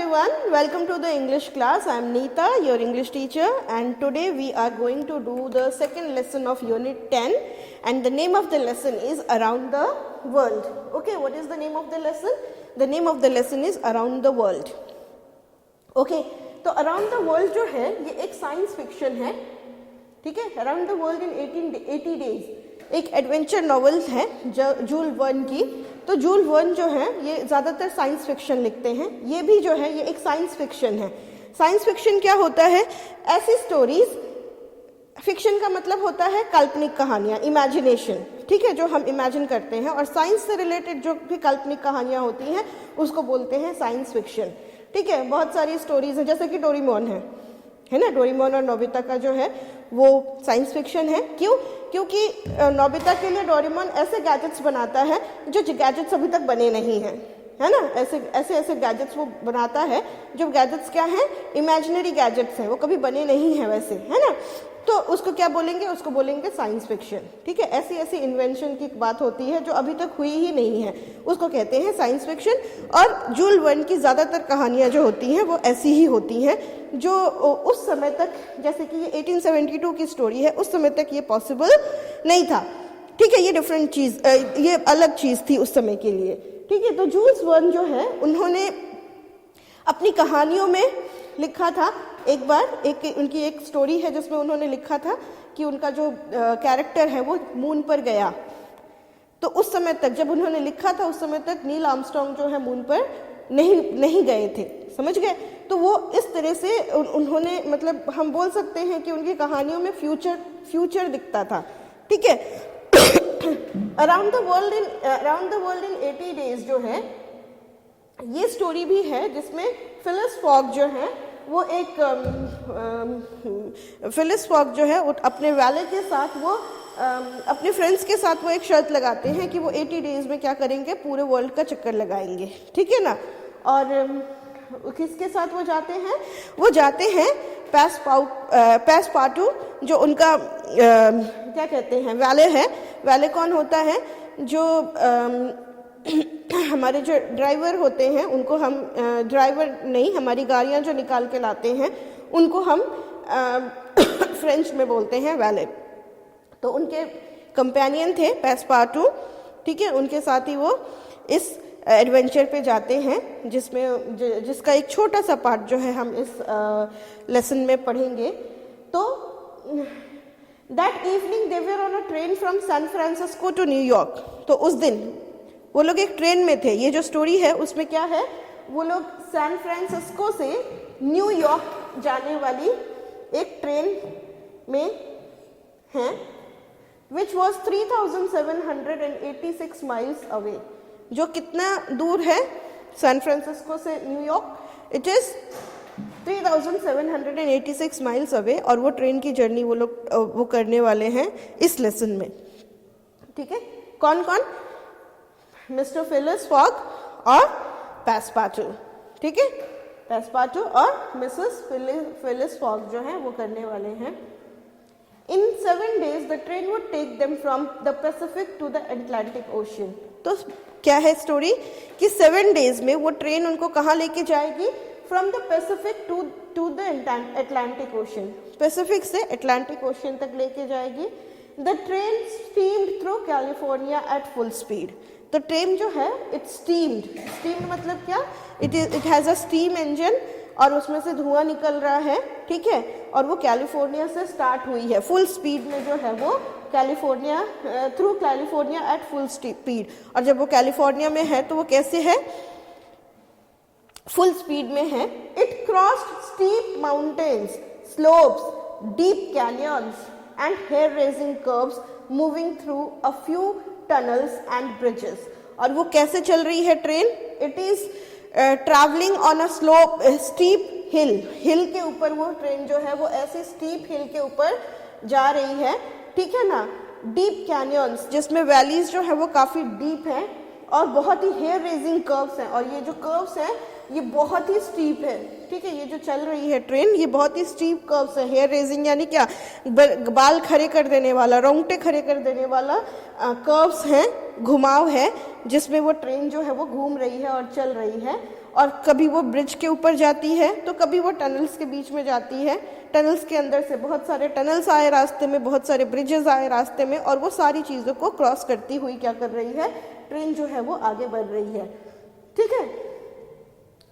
everyone, welcome to the English class. I am Neeta, your English teacher, and today we are going to do the second lesson of Unit 10, and the name of the lesson is Around the World. Okay, what is the name of the lesson? The name of the lesson is Around the World. Okay, तो Around the World जो है ये एक science fiction है, ठीक है. Around the World in 80 days एक adventure novel है जूल वर्न की. तो जूल वर्न जो है ये ज़्यादातर साइंस फिक्शन लिखते हैं. ये भी जो है ये एक साइंस फिक्शन है. साइंस फिक्शन क्या होता है? ऐसी स्टोरीज, फिक्शन का मतलब होता है काल्पनिक कहानियाँ, इमेजिनेशन, ठीक है, जो हम इमेजिन करते हैं. और साइंस से रिलेटेड जो भी काल्पनिक कहानियाँ होती हैं उसको बोलते हैं साइंस फिक्शन, ठीक है. बहुत सारी स्टोरीज हैं, जैसे कि डोरेमोन है ना. डोरेमोन और नोबिता का जो है वो साइंस फिक्शन है. क्यों? क्योंकि नोबिता के लिए डोरेमोन ऐसे गैजेट्स बनाता है जो गैजेट्स अभी तक बने नहीं हैं, है ना. ऐसे गैजेट्स वो बनाता है जो गैजेट्स क्या हैं, इमेजिनरी गैजेट्स हैं, वो कभी बने नहीं हैं वैसे, है ना. तो उसको क्या बोलेंगे? उसको बोलेंगे साइंस फिक्शन, ठीक है. ऐसी इन्वेंशन की बात होती है जो अभी तक हुई ही नहीं है, उसको कहते हैं साइंस फिक्शन. और जूल वर्न की ज़्यादातर कहानियाँ जो होती हैं वो ऐसी ही होती हैं जो उस समय तक, जैसे कि ये 1872 की स्टोरी है, उस समय तक ये पॉसिबल नहीं था, ठीक है. ये डिफरेंट चीज़, ये अलग चीज़ थी उस समय के लिए, ठीक है. तो जूल्स वर्न जो है उन्होंने अपनी कहानियों में लिखा था. एक बार उनकी एक स्टोरी है जिसमें उन्होंने लिखा था कि उनका जो कैरेक्टर है वो मून पर गया. तो उस समय तक जब उन्होंने लिखा था उस समय तक नील आर्मस्ट्रांग जो है मून पर नहीं गए थे, समझ गए. तो वो इस तरह से उन्होंने, मतलब हम बोल सकते हैं कि उनकी कहानियों में फ्यूचर दिखता था, ठीक है. Around the world in 80 days जो है ये स्टोरी भी है जिसमें फिलिस फॉग जो है वो फिलिस फॉग जो है अपने वैले के साथ वो अपने फ्रेंड्स के साथ वो एक शर्त लगाते हैं कि वो 80 डेज में क्या करेंगे, पूरे वर्ल्ड का चक्कर लगाएंगे, ठीक है ना. और किसके साथ वो जाते हैं? वो जाते हैं पैसपार्टू, जो उनका क्या कहते हैं, वैले है. वैले कौन होता है? जो हमारे जो ड्राइवर होते हैं उनको हम ड्राइवर नहीं, हमारी गाड़ियाँ जो निकाल के लाते हैं उनको हम फ्रेंच में बोलते हैं वैले. तो उनके कंपेनियन थे पैसपार्टू, ठीक है. उनके साथ ही वो इस एडवेंचर पे जाते हैं जिसका एक छोटा सा पार्ट जो है हम इस लेसन में पढ़ेंगे. तो that evening they were on a train from San Francisco to New York. तो उस दिन वो लोग एक ट्रेन में थे. ये जो स्टोरी है उसमें क्या है, वो लोग सैन फ्रांसिस्को से न्यूयॉर्क जाने वाली एक ट्रेन में हैं, which was 3,786 miles away. जो कितना दूर है सैन फ्रांसिस्को से New York? It is 3,786 miles away. और वो ट्रेन की जर्नी वो लोग वो करने वाले हैं इस लेसन में, ठीक है. कौन कौन? मिस्टर फिलिस फॉग और पैसपार्टू, ठीक है. पैसपार्टू और मिसेस फिलिस फॉग जो है वो करने वाले हैं. In 7 days, the train would take them from the Pacific to the Atlantic Ocean. तो क्या है स्टोरी कि 7 days में वो ट्रेन उनको कहाँ लेके जाएगी? From the Pacific to the Atlantic Ocean. Pacific से अटलांटिक ओशियन तक लेके जाएगी. The train steamed through California at full speed. तो ट्रेन जो है it's steamed मतलब क्या? It has a steam engine और उसमें से धुआं निकल रहा है, ठीक है. और वो कैलिफोर्निया से स्टार्ट हुई है फुल स्पीड में, जो है वो through California at full speed. और जब वो कैलिफोर्निया में है तो वो कैसे है? फुल स्पीड में है. It crossed steep mountains, slopes, deep canyons and hair raising curves, moving through a few tunnels and bridges. और वो कैसे चल रही है train? It is travelling on a slope steep hill के ऊपर वो ट्रेन जो है वो ऐसे स्टीप हिल के ऊपर जा रही है, ठीक है ना. डीप कैनियंस, जिसमें वैलीज जो है वो काफ़ी डीप है और बहुत ही हेयर रेजिंग कर्व्स हैं. और ये जो कर्व्स हैं ये बहुत ही स्टीप है, ठीक है. ये जो चल रही है ट्रेन ये बहुत ही स्टीप कर्व्स है. हेयर रेजिंग यानी क्या? बाल खड़े कर देने वाला, रोंगटे खड़े कर देने वाला कर्व्स हैं, घुमाव है, जिसमें वो ट्रेन जो है वो घूम रही है और चल रही है. और कभी वो ब्रिज के ऊपर जाती है तो कभी वो टनल्स के बीच में जाती है। टनल्स के अंदर से बहुत सारे टनल्स आए रास्ते में, बहुत सारे ब्रिजेस आए रास्ते में, और वो सारी चीज़ों को क्रॉस करती हुई क्या कर रही है, ट्रेन जो है वो आगे बढ़ रही है। ठीक है।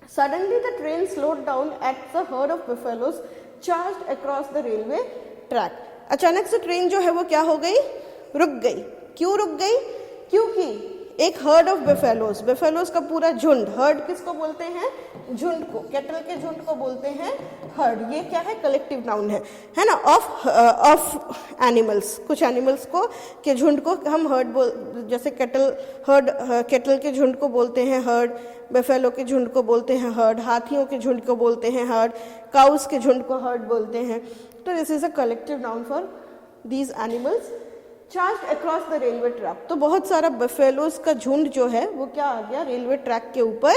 Suddenly the train slowed down at the heard of buffaloes charged across the railway track. अचानक से ट्रेन जो है वो क्या हो गई, रुक गई। क्यों रुक गई? क्योंकि एक हर्ड ऑफ बफेलोज, बफेलोज का पूरा झुंड, हर्ड किसको बोलते हैं, झुंड को, कैटल के झुंड को बोलते हैं हर्ड। ये क्या है, कलेक्टिव नाउन है ना, ऑफ एनिमल्स, कुछ एनिमल्स को के झुंड को हम हर्ड बोल, जैसे कैटल, हर्ड, कैटल के झुंड को बोलते हैं हर्ड, बफेलो के झुंड को बोलते हैं हर्ड, हाथियों के झुंड को बोलते हैं हर्ड, काउस के झुंड को हर्ड बोलते हैं। तो this is a collective noun for these animals. Charge across the railway track, तो बहुत सारा बफेलोज का झुंड जो है वो क्या आ गया, रेलवे ट्रैक के ऊपर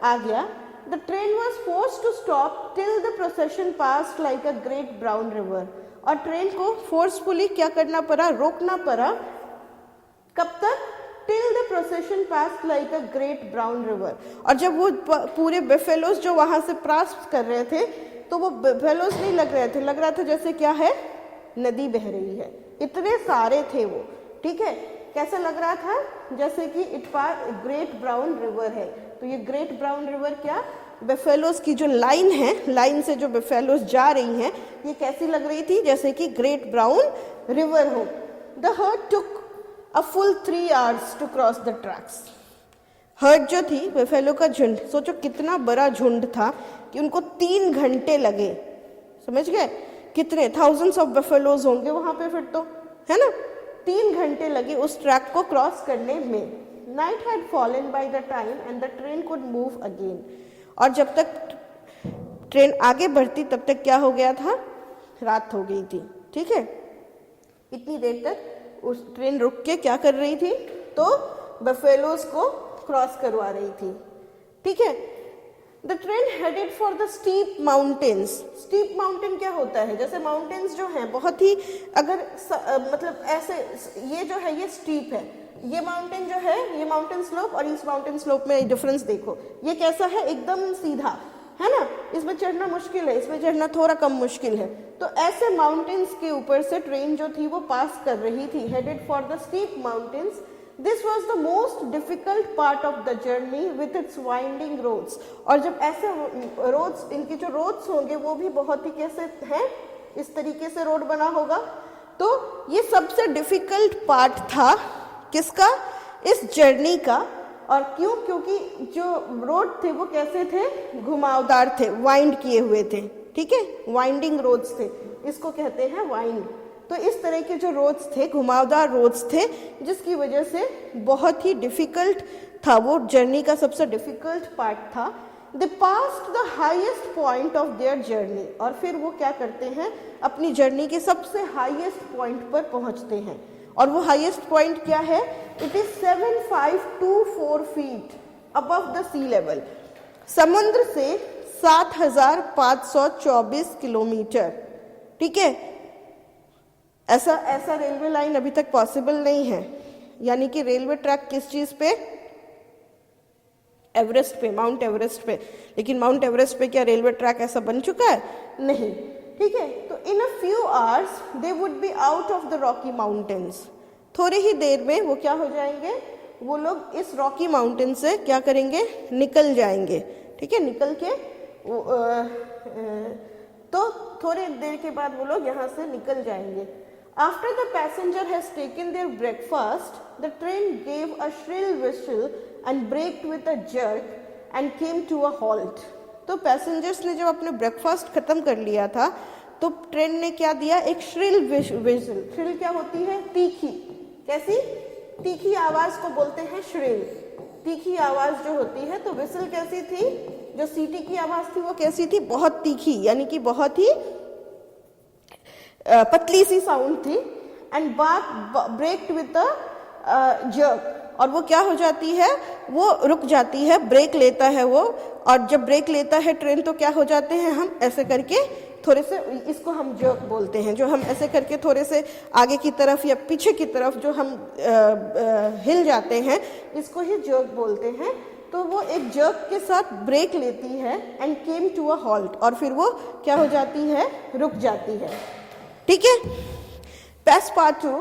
आ गया। The train was forced to stop till the procession pass like a great brown river, और ट्रेन को फोर्सफुली क्या करना पड़ा, रोकना पड़ा। कब तक? Till the procession pass like a great brown river. और जब वो पूरे बफेलोज जो वहां से पास कर रहे थे तो वो बफेलोज नहीं लग रहे थे, लग रहा था जैसे क्या है, नदी बह रही है, इतने सारे थे वो। ठीक है, कैसा लग रहा था, जैसे कि इट पार ग्रेट ब्राउन रिवर है। तो ये ग्रेट ब्राउन रिवर क्या, बफेलोज की जो लाइन है, लाइन से जो बफेलोज जा रही हैं, ये कैसी लग रही थी, जैसे कि ग्रेट ब्राउन रिवर हो। The herd took a full 3 hours to cross the tracks. Herd जो थी, बफेलो का झुंड, सोचो कितना बड़ा झुंड था कि उनको 3 घंटे लगे। समझ गए, कितने थाउजेंड्स ऑफ बफेलोज होंगे वहां पे फिर तो, है ना। 3 घंटे लगे उस ट्रैक को क्रॉस करने में। Night had fallen by the time and the train could move again, और जब तक ट्रेन आगे बढ़ती तब तक क्या हो गया था, रात हो गई थी। ठीक है, इतनी देर तक उस ट्रेन रुक के क्या कर रही थी, तो बफेलोज को क्रॉस करवा रही थी। ठीक है, the train headed for the steep mountains. Steep mountain क्या होता है, जैसे माउंटेन्स जो हैं बहुत ही, अगर मतलब ऐसे, ये जो है ये स्टीप है, ये माउंटेन जो है, ये माउंटेन स्लोप और इस माउंटेन स्लोप में डिफरेंस देखो, ये कैसा है, एकदम सीधा है ना, इसमें चढ़ना मुश्किल है, इसमें चढ़ना थोड़ा कम मुश्किल है। तो ऐसे माउंटेन्स के ऊपर से ट्रेन जो थी वो पास कर रही थी, headed for the steep mountains. This was the most difficult part of the journey with its winding roads. और जब ऐसे roads, इनके जो roads होंगे वो भी बहुत ही कैसे हैं, इस तरीके से रोड बना होगा, तो ये सबसे डिफिकल्ट पार्ट था किसका, इस जर्नी का। और क्यों, क्योंकि जो रोड थे वो कैसे थे, घुमावदार थे, वाइंड किए हुए थे। ठीक है, वाइंडिंग रोड्स थे, इसको कहते हैं वाइंड। तो इस तरह के जो रोड्स थे, घुमावदार रोड्स थे, जिसकी वजह से बहुत ही डिफिकल्ट था, वो जर्नी का सबसे डिफिकल्ट पार्ट था। They passed the highest point of their journey, और फिर वो क्या करते हैं, अपनी जर्नी के सबसे हाईएस्ट पॉइंट पर पहुंचते हैं। और वो हाईएस्ट पॉइंट क्या है, it is 7524 feet above the sea level. समुद्र से 7524 किलोमीटर। ठीक है, ऐसा रेलवे लाइन अभी तक पॉसिबल नहीं है। यानी कि रेलवे ट्रैक किस चीज पे, एवरेस्ट पे, माउंट एवरेस्ट पे। लेकिन माउंट एवरेस्ट पे क्या रेलवे ट्रैक ऐसा बन चुका है? नहीं। ठीक है, तो in a few hours they would be out of the Rocky Mountains. थोड़ी ही देर में वो क्या हो जाएंगे, वो लोग इस रॉकी माउंटेन से क्या करेंगे, निकल जाएंगे। ठीक है, निकल के तो थोड़ी देर के बाद वो लोग यहाँ से निकल जाएंगे। After the passenger has taken their breakfast, the train gave a shrill whistle and braked with a jerk and came to a halt. तो पैसेंजर्स ने जब अपने ब्रेकफास्ट खत्म कर लिया था तो ट्रेन ने क्या दिया, एक श्रिल विसल। श्रिल क्या होती है, तीखी। कैसी, तीखी आवाज को बोलते हैं श्रिल। तीखी आवाज जो होती है, तो विसल कैसी थी, जो सीटी की आवाज थी वो कैसी थी, बहुत तीखी, यानी कि बहुत ही पतली सी साउंड थी। And broken with a jerk, और वो क्या हो जाती है, वो रुक जाती है, ब्रेक लेता है वो। और जब ब्रेक लेता है ट्रेन तो क्या हो जाते हैं, हम ऐसे करके थोड़े से, इसको हम जर्क बोलते हैं, जो हम ऐसे करके थोड़े से आगे की तरफ या पीछे की तरफ जो हम हिल जाते हैं, इसको ही जर्क बोलते हैं। तो वो एक जर्क के साथ ब्रेक लेती है and came to a halt, और फिर वो क्या हो जाती है, रुक जाती है। ठीक है। Passepartout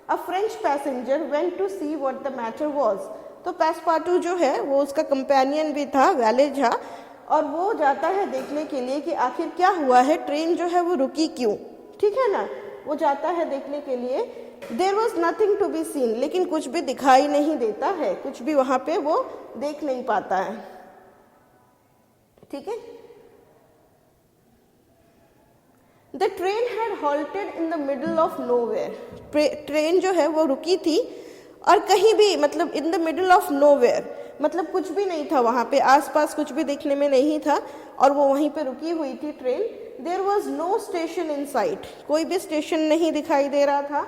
a French passenger went to see what the matter was. तो पैसपार्टू जो है वो उसका कंपेनियन भी था, वैलेज था, और वो जाता है देखने के लिए कि आखिर क्या हुआ है, ट्रेन जो है वो रुकी क्यों। ठीक है ना, वो जाता है देखने के लिए। There was nothing to be seen, लेकिन कुछ भी दिखाई नहीं देता है, कुछ भी वहां पे वो देख नहीं पाता है। ठीक है। The train had halted in the middle of nowhere. Train जो है वो रुकी थी और कहीं भी, मतलब in the middle of nowhere, मतलब कुछ भी नहीं था वहां पे, आसपास कुछ भी देखने में नहीं था, और वो वहीं पे रुकी हुई थी train. There was no station in sight, कोई भी स्टेशन नहीं दिखाई दे रहा था।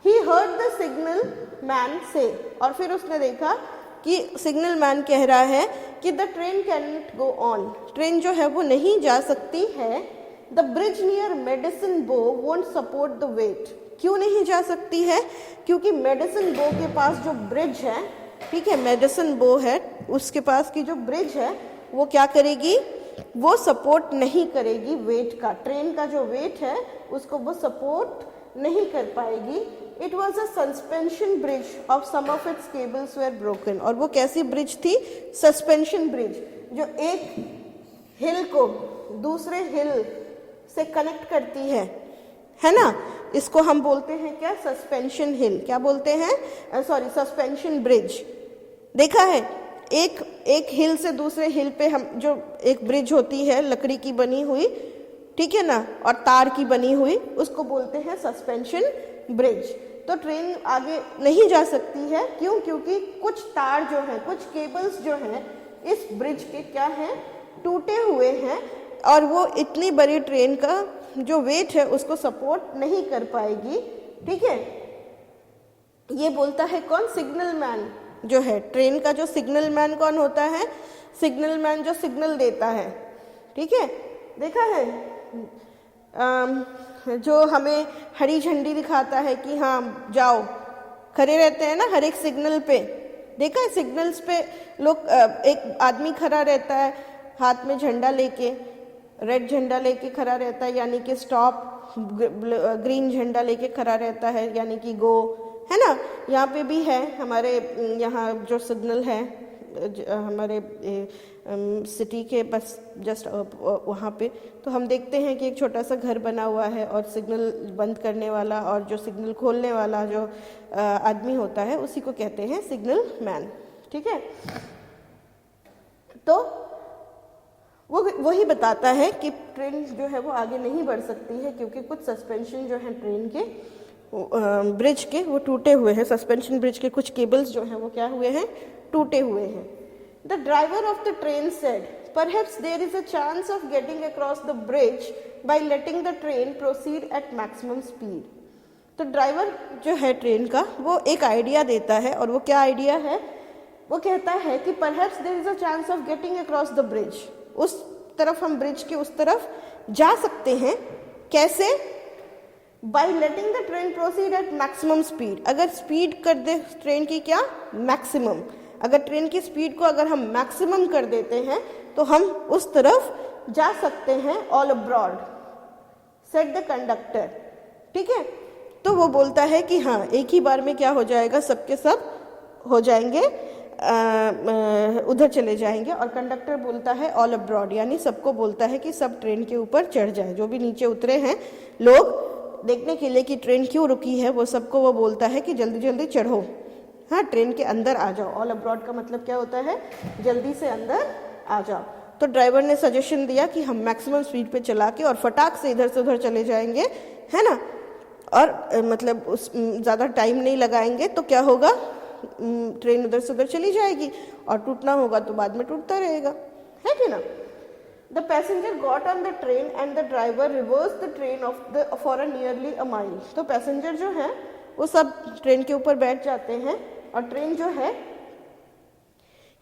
He heard the signalman से, और फिर उसने देखा कि सिग्नल मैन कह रहा है कि the train can not go on, train जो है वो नहीं जा सकती है। द ब्रिज नियर मेडिसिन बो वोंट सपोर्ट द वेट। क्यों नहीं जा सकती है? क्योंकि मेडिसिन बो के पास जो ब्रिज है, ठीक है, मेडिसिन बो है, उसके पास की जो ब्रिज है वो क्या करेगी, वो सपोर्ट नहीं करेगी वेट का, ट्रेन का जो वेट है उसको वो सपोर्ट नहीं कर पाएगी। It was a suspension bridge of some of its cables were broken. और वो कैसी ब्रिज थी? सस्पेंशन ब्रिज, जो एक हिल को दूसरे हिल से कनेक्ट करती है ना, इसको हम बोलते हैं क्या? सस्पेंशन हिल। क्या बोलते हैं? Sorry, suspension bridge. देखा है, एक हिल से दूसरे हिल पे हम जो एक ब्रिज होती है लकड़ी की बनी हुई, ठीक है ना, और तार की बनी हुई, उसको बोलते हैं सस्पेंशन ब्रिज। तो ट्रेन आगे नहीं जा सकती है, क्यों? क्योंकि कुछ तार जो हैं, कुछ केबल्स जो हैं इस ब्रिज के क्या हैं? टूटे हुए हैं, और वो इतनी बड़ी ट्रेन का जो वेट है उसको सपोर्ट नहीं कर पाएगी। ठीक है। ये बोलता है कौन? सिग्नल मैन जो है, ट्रेन का जो सिग्नल मैन कौन होता है? सिग्नल मैन जो सिग्नल देता है। ठीक है, देखा है, जो हमें हरी झंडी दिखाता है कि हाँ जाओ, खड़े रहते हैं ना हर एक सिग्नल पे। देखा है, सिग्नल्स पे लोग, एक आदमी खड़ा रहता है हाथ में झंडा लेके, रेड झंडा लेके खड़ा रहता है यानी कि स्टॉप, ग्रीन झंडा लेके खड़ा रहता है यानी कि गो, है ना। यहाँ पे भी है, हमारे यहाँ जो सिग्नल है हमारे सिटी के बस जस्ट वहाँ पे, तो हम देखते हैं कि एक छोटा सा घर बना हुआ है, और सिग्नल बंद करने वाला और जो सिग्नल खोलने वाला जो आदमी होता है उसी को कहते हैं सिग्नल मैन। ठीक है। तो वो वही बताता है कि ट्रेन जो है वो आगे नहीं बढ़ सकती है, क्योंकि कुछ सस्पेंशन जो है ट्रेन के ब्रिज के वो टूटे हुए हैं। सस्पेंशन ब्रिज के कुछ केबल्स जो हैं वो क्या हुए हैं? टूटे हुए हैं। The driver of the train said, perhaps there is a chance of getting across the bridge by letting the train proceed at maximum speed. तो ड्राइवर जो है ट्रेन का वो एक आइडिया देता है, और वो क्या आइडिया है? वो कहता है कि perhaps there is a chance of getting across the bridge, उस तरफ, हम ब्रिज के उस तरफ जा सकते हैं। कैसे? By letting the train proceed at maximum speed. अगर स्पीड कर दे ट्रेन की, क्या? मैक्सिमम। अगर ट्रेन की स्पीड को अगर हम मैक्सिमम कर देते हैं तो हम उस तरफ जा सकते हैं। All abroad said the conductor. ठीक है। तो वो बोलता है कि हाँ, एक ही बार में क्या हो जाएगा, सबके सब हो जाएंगे, उधर चले जाएंगे। और कंडक्टर बोलता है ऑल अब्रॉड, यानी सबको बोलता है कि सब ट्रेन के ऊपर चढ़ जाए। जो भी नीचे उतरे हैं लोग देखने के लिए कि ट्रेन क्यों रुकी है, वो सबको वो बोलता है कि जल्दी जल्दी चढ़ो, हाँ, ट्रेन के अंदर आ जाओ। ऑल अब्रॉड का मतलब क्या होता है? जल्दी से अंदर आ जाओ। तो ड्राइवर ने सजेशन दिया कि हम मैक्सिमम स्पीड पे चला के और फटाक से इधर से उधर चले जाएंगे, है ना, और मतलब उस ज़्यादा टाइम नहीं लगाएंगे तो क्या होगा, ट्रेन उधर से उधर चली जाएगी, और टूटना होगा तो बाद में टूटता रहेगा, है कि ना। The passenger got on the train and the driver reversed the train for a nearly a mile. तो पैसेंजर जो है वो सब ट्रेन के ऊपर बैठ जाते हैं, और ट्रेन जो है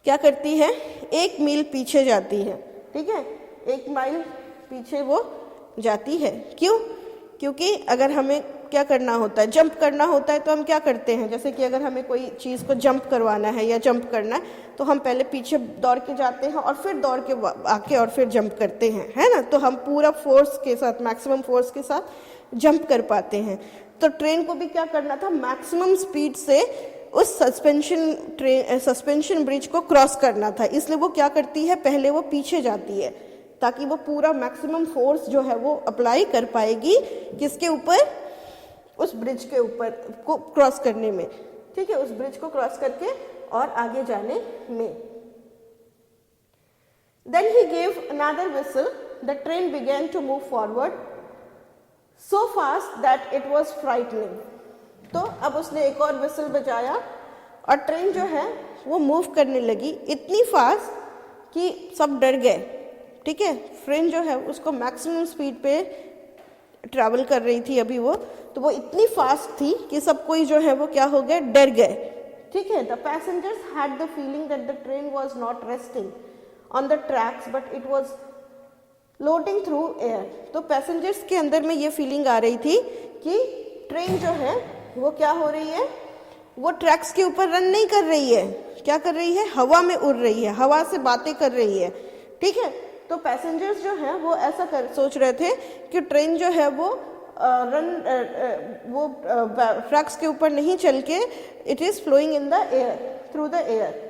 क्या करती है? 1 मील पीछे जाती है। ठीक है, 1 माइल पीछे वो जाती है। क्यों? क्योंकि अगर हमें क्या करना होता है, जंप करना होता है, तो हम क्या करते हैं, जैसे कि अगर हमें कोई चीज़ को जंप करवाना है या जंप करना है तो हम पहले पीछे दौड़ के जाते हैं और फिर दौड़ के आके और फिर जंप करते हैं, है ना। तो हम पूरा फोर्स के साथ, मैक्सिमम फोर्स के साथ जंप कर पाते हैं। तो ट्रेन को भी क्या करना था, मैक्सिमम स्पीड से उस सस्पेंशन ब्रिज को क्रॉस करना था। इसलिए वो क्या करती है, पहले वो पीछे जाती है ताकि वो पूरा मैक्सिमम फोर्स जो है वो अप्लाई कर पाएगी किसके ऊपर, उस ब्रिज के ऊपर को क्रॉस करने में, ठीक है, उस ब्रिज को क्रॉस करके और आगे जाने में। Then he gave another whistle. The train began to move forward so fast that it was frightening. तो अब उसने एक और विसल बजाया और ट्रेन जो है वो मूव करने लगी इतनी फास्ट कि सब डर गए, ठीक है। ट्रेन जो है उसको मैक्सिमम स्पीड पे ट्रैवल कर रही थी अभी वो, तो वो इतनी फास्ट थी कि सब कोई जो है वो क्या हो गए, डर गए, ठीक है। The passengers had the feeling that the train was not resting on the tracks but it was loading through air. तो पैसेंजर्स के अंदर में ये फीलिंग आ रही थी कि ट्रेन जो है वो क्या हो रही है, वो ट्रैक्स के ऊपर रन नहीं कर रही है, क्या कर रही है, हवा में उड़ रही है, हवा से बातें कर रही है, ठीक है। तो पैसेंजर्स जो हैं वो ऐसा सोच रहे थे कि ट्रेन जो है वो वो ट्रैक्स के ऊपर नहीं चल के it is flowing in the air, through the air.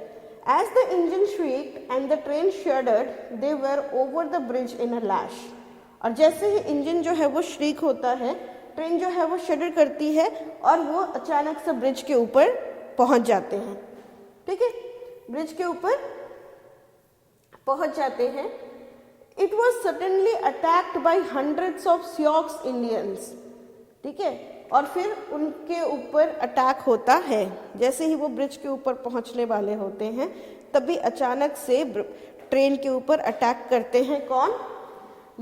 As the engine shrieked and the train shuddered, they were over the bridge in a lash. और जैसे ही इंजन जो है वो श्रीक होता है, ट्रेन जो है वो शडर करती है और वो अचानक से ब्रिज के ऊपर पहुंच जाते हैं, ठीक है, ब्रिज के ऊपर पहुंच जाते हैं। It was suddenly attacked by hundreds of Sioux Indians, ठीक है, और फिर उनके ऊपर अटैक होता है। जैसे ही वो ब्रिज के ऊपर पहुंचने वाले होते हैं तभी अचानक से ट्रेन के ऊपर अटैक करते हैं कौन,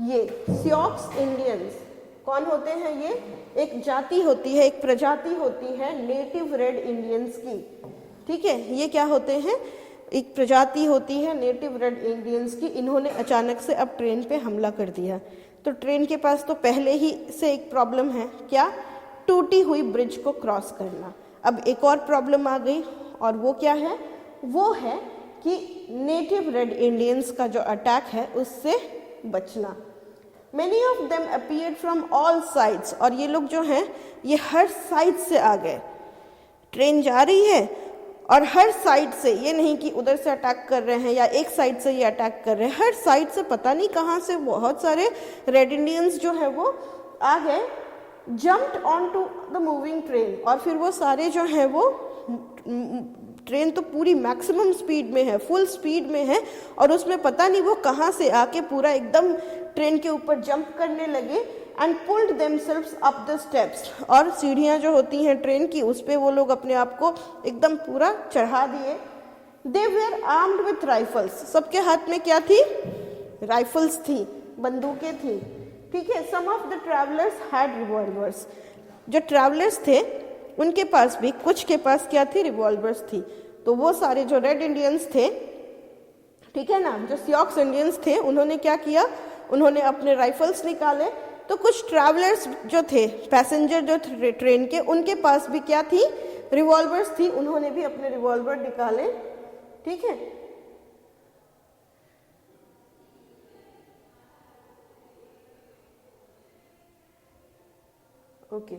ये सियोक्स इंडियंस। कौन होते हैं ये, एक जाति होती है, एक प्रजाति होती है नेटिव रेड इंडियंस की, ठीक है। ये क्या होते हैं, एक प्रजाति होती है नेटिव रेड इंडियंस की। इन्होंने अचानक से अब ट्रेन पे हमला कर दिया। तो ट्रेन के पास तो पहले ही से एक प्रॉब्लम है, क्या, टूटी हुई ब्रिज को क्रॉस करना। अब एक और प्रॉब्लम आ गई और वो क्या है, वो है कि नेटिव रेड इंडियंस का जो अटैक है उससे बचना। Many of them appeared from all sides, और ये लोग जो हैं ये हर साइड से आ गए। ट्रेन जा रही है और हर साइड से, ये नहीं कि उधर से अटैक कर रहे हैं या एक साइड से ये अटैक कर रहे हैं, हर साइड से पता नहीं कहाँ से बहुत सारे रेड इंडियंस जो है वो आ गए। Jumped on to the moving train, और फिर वो सारे जो हैं वो, ट्रेन तो पूरी मैक्सिमम स्पीड में है, फुल स्पीड में है, और उसमें पता नहीं वो कहाँ से आके पूरा एकदम ट्रेन के ऊपर जंप करने लगे। And pulled themselves up the steps, और सीढ़ियाँ जो होती हैं ट्रेन की उस पर वो लोग अपने आप को एकदम पूरा चढ़ा दिए। They were armed with rifles, सबके हाथ में क्या थी, राइफल्स थी, बंदूकें थी, ठीक है। Some of the travellers had revolvers, जो ट्रैवलर्स थे उनके पास भी, कुछ के पास क्या थी, रिवॉल्वर्स थी। तो वो सारे जो रेड इंडियंस थे, ठीक है ना, जो सियोक्स इंडियंस थे, उन्होंने क्या किया, उन्होंने अपने राइफल्स निकाले। तो कुछ ट्रैवलर्स जो थे, पैसेंजर जो थे ट्रेन के, उनके पास भी क्या थी, रिवॉल्वर्स थी, उन्होंने भी अपने रिवॉल्वर निकाले, ठीक है। Okay,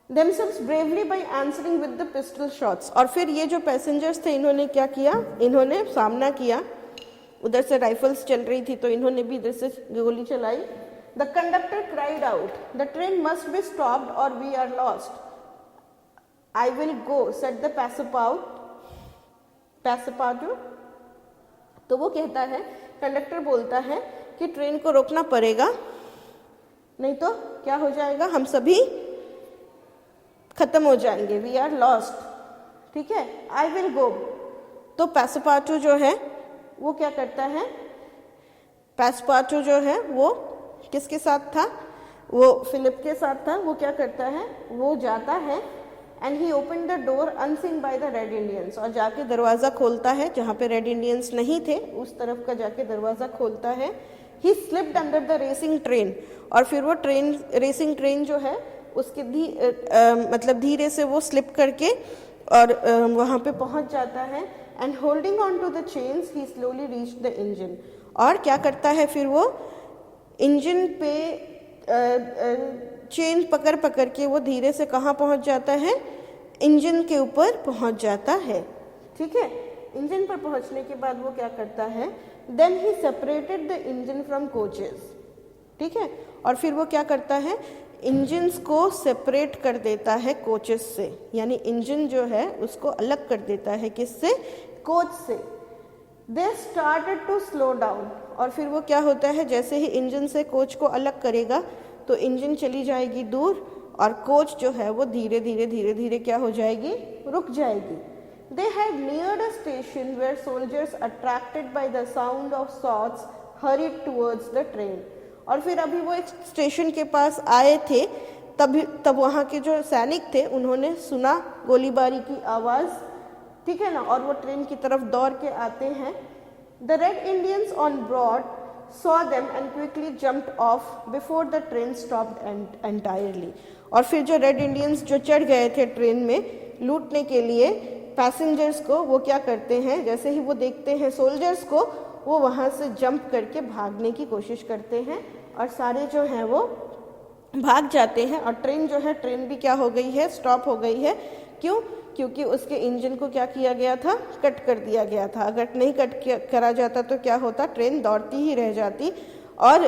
themselves bravely by answering with the pistol shots, और फिर ये जो पैसेंजर्स थे इन्होंने क्या किया, इन्होंने सामना किया। उधर से राइफल्स चल रही थी तो इन्होंने भी इधर से गोली चलाई। The conductor cried out, the train must be stopped और we are lost, I will go said the Passepartout. तो वो कहता है, कंडक्टर बोलता है कि ट्रेन को रोकना पड़ेगा, नहीं तो क्या हो जाएगा, हम सभी खत्म हो जाएंगे, वी आर लॉस्ट, ठीक है, आई विल गो। तो पैसेपार्टू जो है वो क्या करता है, पैसेपार्टू जो है वो किसके साथ था, वो फिलिप के साथ था। वो क्या करता है, वो जाता है and he open the door unseen by the Red Indians, और जाके दरवाज़ा खोलता है, जहाँ पे रेड इंडियंस नहीं थे उस तरफ का जाके दरवाज़ा खोलता है। ही slipped under the racing train, और फिर वो रेसिंग ट्रेन जो है उसके मतलब धीरे से वो स्लिप करके और वहाँ पे पहुँच जाता है। And holding on to the chains he slowly reach the engine, और क्या करता है फिर वो इंजन पे चेन पकड़ पकड़ के वो धीरे से कहाँ पहुँच जाता है, इंजन के ऊपर पहुँच जाता है। ठीक है, इंजन पर पहुँचने के बाद वो क्या करता है, then he separated the engine from coaches. ठीक है, और फिर वो क्या करता है, इंजन्स को सेपरेट कर देता है कोचेस से, यानी इंजन जो है उसको अलग कर देता है, किससे, कोच से। They started to slow down, और फिर वो क्या होता है, जैसे ही इंजन से कोच को अलग करेगा तो इंजन चली जाएगी दूर, और कोच जो है वो धीरे धीरे क्या हो जाएगी, रुक जाएगी। They had neared a station where soldiers attracted by the sound of shots hurried towards the train, और फिर अभी वो एक स्टेशन के पास आए थे, तब वहाँ के जो सैनिक थे उन्होंने सुना गोलीबारी की आवाज़, ठीक है ना, और वो ट्रेन की तरफ दौड़ के आते हैं। The Red Indians on board saw them and quickly jumped off before the train stopped entirely, और फिर जो रेड इंडियंस जो चढ़ गए थे ट्रेन में लूटने के लिए पैसेंजर्स को, वो क्या करते हैं, जैसे ही वो देखते हैं सोल्जर्स को, वो वहाँ से जंप करके भागने की कोशिश करते हैं, और सारे जो हैं वो भाग जाते हैं। और ट्रेन जो है, ट्रेन भी क्या हो गई है, स्टॉप हो गई है। क्यों? क्योंकि उसके इंजन को क्या किया गया था, कट कर दिया गया था। अगर नहीं कट करा जाता तो क्या होता, ट्रेन दौड़ती ही रह जाती और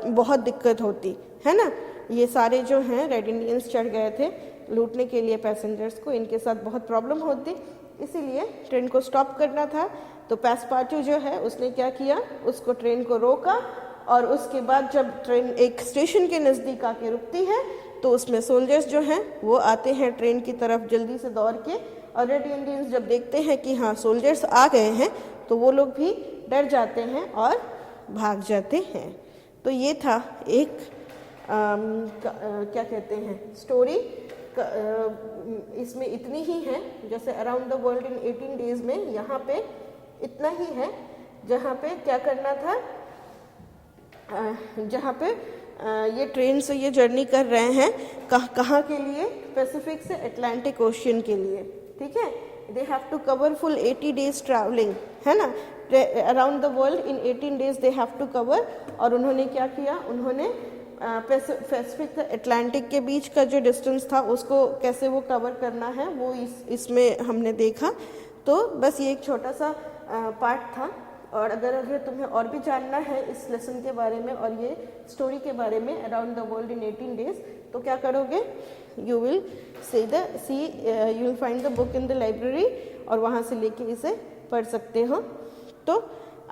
बहुत दिक्कत होती है ना। ये सारे जो हैं रेड इंडियंस चढ़ गए थे लूटने के लिए पैसेंजर्स को, इनके साथ बहुत प्रॉब्लम होती, इसीलिए ट्रेन को स्टॉप करना था। तो पैसपार्टू जो है उसने क्या किया, उसको ट्रेन को रोका, और उसके बाद जब ट्रेन एक स्टेशन के नज़दीक आके रुकती है तो उसमें सोल्जर्स जो हैं वो आते हैं ट्रेन की तरफ जल्दी से दौड़ के, और रेड इंडियंस जब देखते हैं कि हाँ सोल्जर्स आ गए हैं तो वो लोग भी डर जाते हैं और भाग जाते हैं। तो ये था एक क्या कहते हैं स्टोरी, इसमें इतनी ही है, जैसे around the world in 18 days में यहाँ पे इतना ही है, जहाँ पे क्या करना था, जहाँ पे ये ट्रेन से ये जर्नी कर रहे हैं कहाँ के लिए, पैसिफिक से अटलांटिक ओशियन के लिए। ठीक है, they have to cover full 80 days travelling, है ना, around the world in 18 days they have to cover. और उन्होंने क्या किया, उन्होंने पैसिफिक अटलांटिक के बीच का जो डिस्टेंस था उसको कैसे वो कवर करना है वो इसमें हमने देखा। तो बस ये एक छोटा सा पार्ट था, और अगर तुम्हें और भी जानना है इस लेसन के बारे में और ये स्टोरी के बारे में around the world in 18 days, तो क्या करोगे, you will you will find the book in the library, और वहाँ से लेके इसे पढ़ सकते हो। तो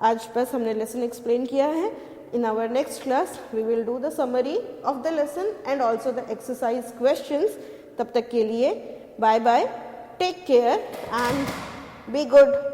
आज बस हमने लेसन एक्सप्लेन किया है। In our next class, we will do the summary of the lesson and also the exercise questions. तब तक के लिए bye bye, take care and be good.